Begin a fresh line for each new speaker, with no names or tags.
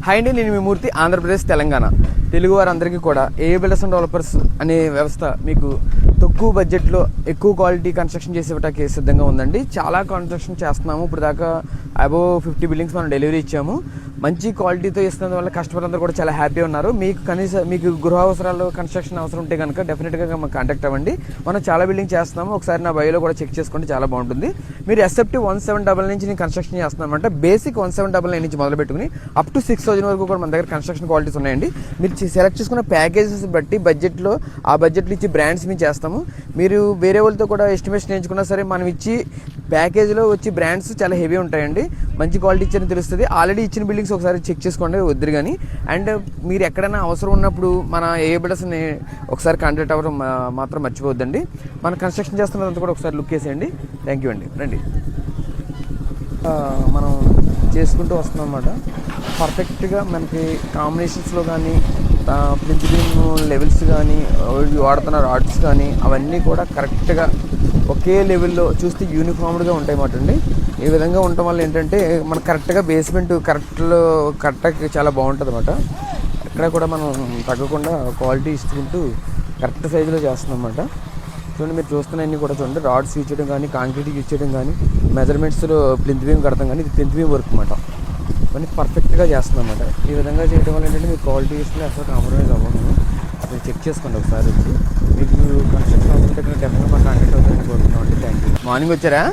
Hi అండి, నేను మీ మూర్తి, ఆంధ్రప్రదేశ్, తెలంగాణ. తెలుగు వారందరికీ కూడా ఏఏ బిల్డర్స్ అండ్ డెవలపర్స్ అనే వ్యవస్థ మీకు తక్కువ బడ్జెట్లో ఎక్కువ క్వాలిటీ కన్స్ట్రక్షన్ చేసి ఇవ్వడానికి సిద్ధంగా ఉందండి. చాలా కన్స్ట్రక్షన్ చేస్తున్నాము. ఇప్పుడు దాకా అబోవ్ 50 బిల్డింగ్స్ మనం డెలివరీ ఇచ్చాము. మంచి క్వాలిటీతో ఇస్తున్నందు వల్ల కస్టమర్ అందరూ కూడా చాలా హ్యాపీ ఉన్నారు. మీకు గృహ అవసరాలు కన్స్ట్రక్షన్ అవసరం ఉంటే కనుక డెఫినెట్గా మాకు కాంటాక్ట్ అవ్వండి. మనం చాలా బిల్డింగ్ చేస్తున్నాము. ఒకసారి నా బయోలో కూడా చెక్ చేసుకోండి, చాలా బాగుంటుంది. మీరు ఎస్ఎఫ్టీ 1799 నుంచి నేను కన్స్ట్రక్షన్ చేస్తున్నామంటే బేసిక్ 1799 నుంచి మొదలు పెట్టుకుని అప్ టు 6000 వరకు కూడా మన దగ్గర కన్స్ట్రక్షన్ క్వాలిటీస్ ఉన్నాయండి. మీరు సెలెక్ట్ చేసుకున్న ప్యాకేజెస్ బట్టి ఆ బడ్జెట్లో ఇచ్చి బ్రాండ్స్ మేము చేస్తాము. మీరు వేరే వాళ్ళతో కూడా ఎస్టిమేషన్ వేయించుకున్నా సరే మనం ఇచ్చి ప్యాకేజ్లో వచ్చి బ్రాండ్స్ చాలా హెవీ ఉంటాయండి. మంచి క్వాలిటీ ఇచ్చారని తెలుస్తుంది. ఆల్రెడీ ఇచ్చిన బిల్డింగ్స్ ఒకసారి చెక్ చేసుకోండి, వద్దురు కానీ. అండ్ మీరు ఎక్కడైనా అవసరం ఉన్నప్పుడు మన ఏఏ బిల్డర్స్ని ఒకసారి కాంటాక్ట్ అవ్వడం మాత్రం మర్చిపోవద్దండి. మనం కన్స్ట్రక్షన్ చేస్తున్నదంతా కూడా ఒకసారి లుక్ వేసేయండి. థ్యాంక్ యూ అండి. రండి, మనం చేసుకుంటూ వస్తున్నాం అన్నమాట. పర్ఫెక్ట్గా మనకి కాంబినేషన్స్లో కానీ ప్లింత్ బీమ్ లెవెల్స్ కానీ వాడుతున్న రాడ్స్ కానీ అవన్నీ కూడా కరెక్ట్గా ఒకే లెవెల్లో చూస్తే యూనిఫామ్డ్గా ఉంటాయి అన్నమాట అండి. ఈ విధంగా ఉండటం వల్ల ఏంటంటే మనకు కరెక్ట్గా బేస్మెంట్ కరెక్ట్గా చాలా బాగుంటుంది అన్నమాట. ఎక్కడ కూడా మనం తగ్గకుండా క్వాలిటీ ఇచ్చుకుంటూ కరెక్ట్ సైజులో చేస్తున్నాం అన్నమాట. చూడండి, మీరు చూస్తున్నవన్నీ కూడా చూడండి. రాడ్స్ యూజ్ చేయడం కానీ, కాంక్రీట్ యూజ్ చేయడం కానీ, మెజర్మెంట్స్లో ప్లింత్ బీమ్ కడతాం కానీ, ఇది ప్లింత్ బీమ్ వర్క్ అన్నమాట. ఇవన్నీ పర్ఫెక్ట్గా చేస్తున్నాం అన్నమాట. ఈ విధంగా చేయడం వల్ల ఏంటంటే మీకు క్వాలిటీ ఇస్తుంది, అసలు కాంప్రమైజ్ అవ్వము. అసలు చెక్ చేసుకోండి ఒకసారి వచ్చి. మీకు కన్స్ట్రక్షన్ అవుతుంటే డెఫినెట్గా మాకు కాంటాక్ట్ అవుతుందని కోరుతున్నాం అండి. Thank you. మార్నింగ్ వచ్చారా?